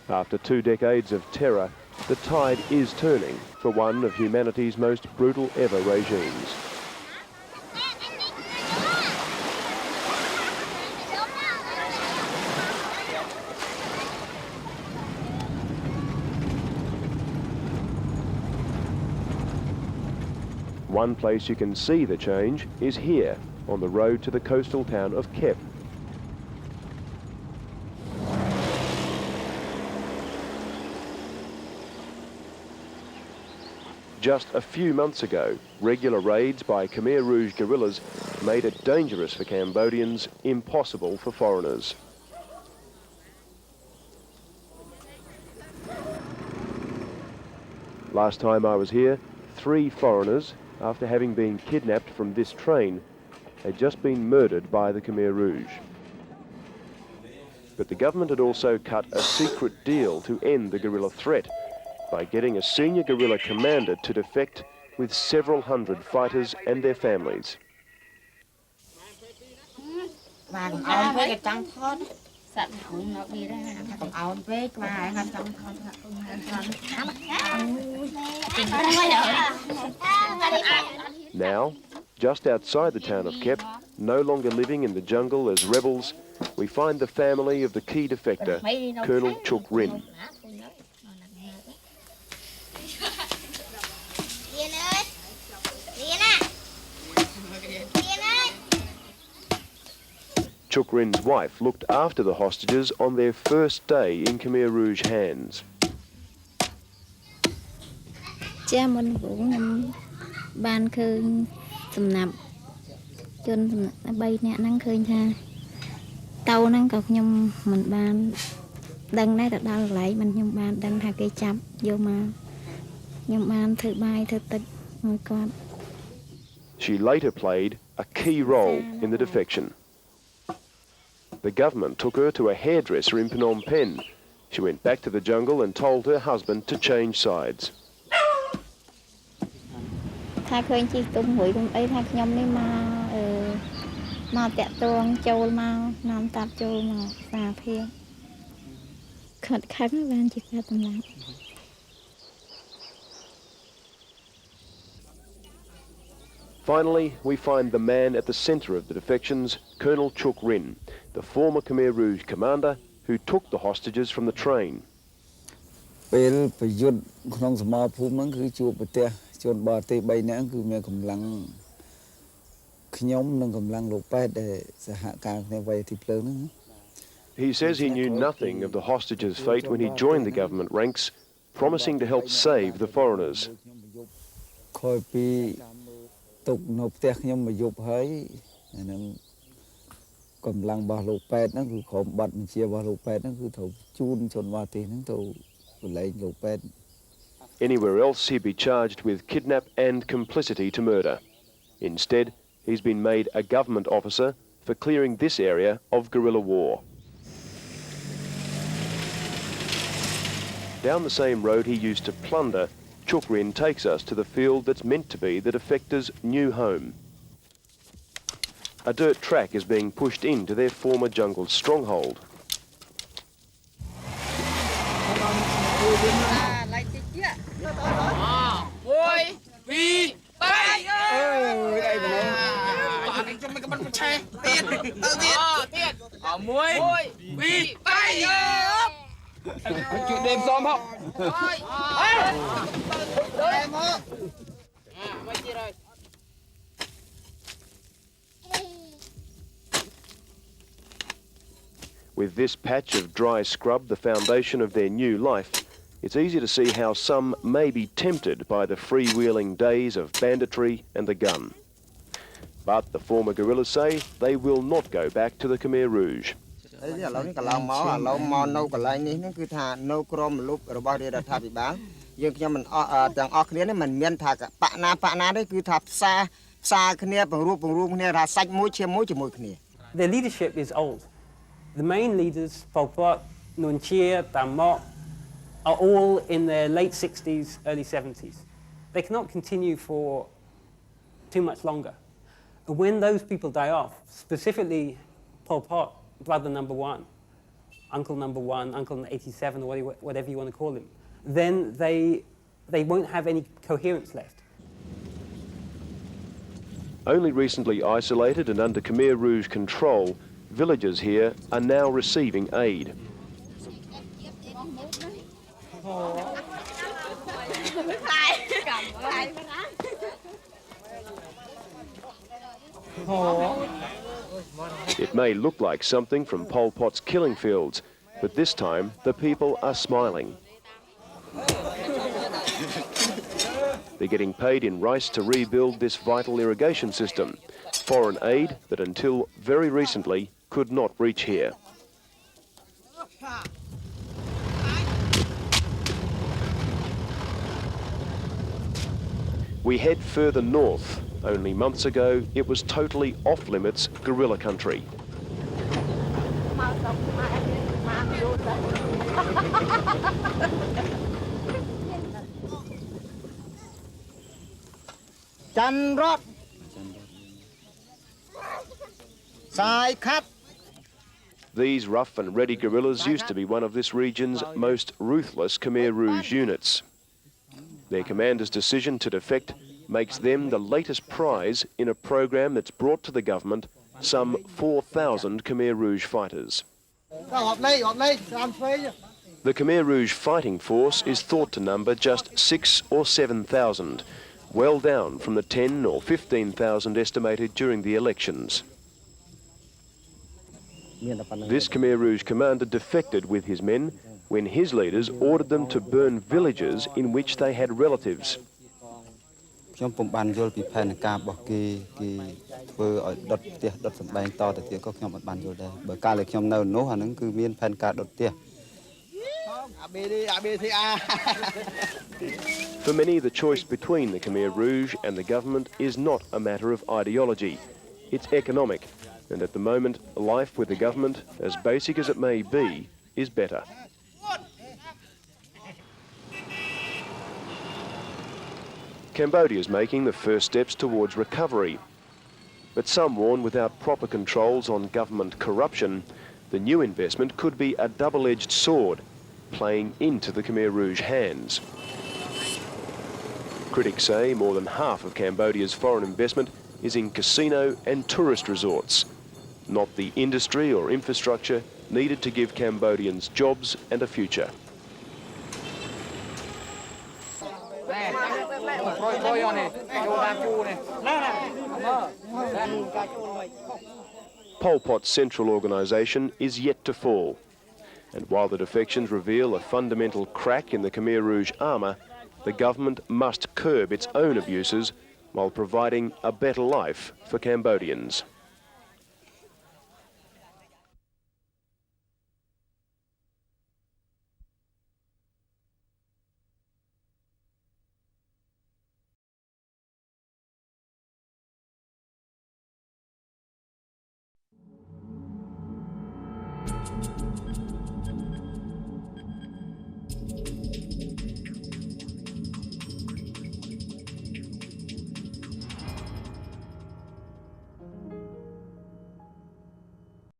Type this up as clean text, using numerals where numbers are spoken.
After 2 decades of terror, the tide is turning for one of humanity's most brutal ever regimes. One place you can see the change is here, on the road to the coastal town of Kep. Just a few months ago, regular raids by Khmer Rouge guerrillas made it dangerous for Cambodians, impossible for foreigners. Last time I was here, 3 foreigners, after having been kidnapped from this train, had just been murdered by the Khmer Rouge. But the government had also cut a secret deal to end the guerrilla threat by getting a senior guerrilla commander to defect with several hundred fighters and their families. Now, just outside the town of Kep, no longer living in the jungle as rebels, we find the family of the key defector, Colonel CHOUK RINH. CHOUK RINH's wife looked after the hostages on their first day in Khmer Rouge hands. She later played a key role in the defection. The government took her to a hairdresser in Phnom Penh. She went back to the jungle and told her husband to change sides. Finally, we find the man at the centre of the defections, Colonel CHOUK RINH, the former Khmer Rouge commander who took the hostages from the train. He says he knew nothing of the hostages' fate when he joined the government ranks, promising to help save the foreigners. Anywhere else he'd be charged with kidnap and complicity to murder. Instead, he's been made a government officer for clearing this area of guerrilla war. Down the same road he used to plunder, CHOUK RINH takes us to the field that's meant to be the defectors' new home. A dirt track is being pushed into their former jungle stronghold. With this patch of dry scrub the foundation of their new life, it's easy to see how some may be tempted by the freewheeling days of banditry and the gun. But the former guerrillas say they will not go back to the Khmer Rouge. Their leadership is old. The main leaders, Pol Pot, Nuon Chea, Tam Mok, are all in their late 60s, early 70s. They cannot continue for too much longer. When those people die off, specifically Pol Pot, brother number 1, Uncle Number 1, Uncle 87, or whatever you want to call him, then they won't have any coherence left. Only recently isolated and under Khmer Rouge control, villagers here are now receiving aid. It may look like something from Pol Pot's killing fields, but this time the people are smiling. They're getting paid in rice to rebuild this vital irrigation system, foreign aid that until very recently could not reach here. We head further north. Only months ago, it was totally off-limits guerrilla country. These rough and ready guerrillas used to be one of this region's most ruthless Khmer Rouge units. Their commander's decision to defect makes them the latest prize in a program that's brought to the government some 4,000 Khmer Rouge fighters. The Khmer Rouge fighting force is thought to number just 6,000 or 7,000, well down from the 10,000 or 15,000 estimated during the elections. This Khmer Rouge commander defected with his men when his leaders ordered them to burn villages in which they had relatives. The For many, the choice between the Khmer Rouge and the government is not a matter of ideology. It's economic, and at the moment, life with the government, as basic as it may be, is better. Cambodia is making the first steps towards recovery. But some warn without proper controls on government corruption, the new investment could be a double-edged sword, playing into the Khmer Rouge hands. Critics say more than half of Cambodia's foreign investment is in casino and tourist resorts, not the industry or infrastructure needed to give Cambodians jobs and a future. Pol Pot's central organisation is yet to fall, and while the defections reveal a fundamental crack in the Khmer Rouge armour, the government must curb its own abuses while providing a better life for Cambodians.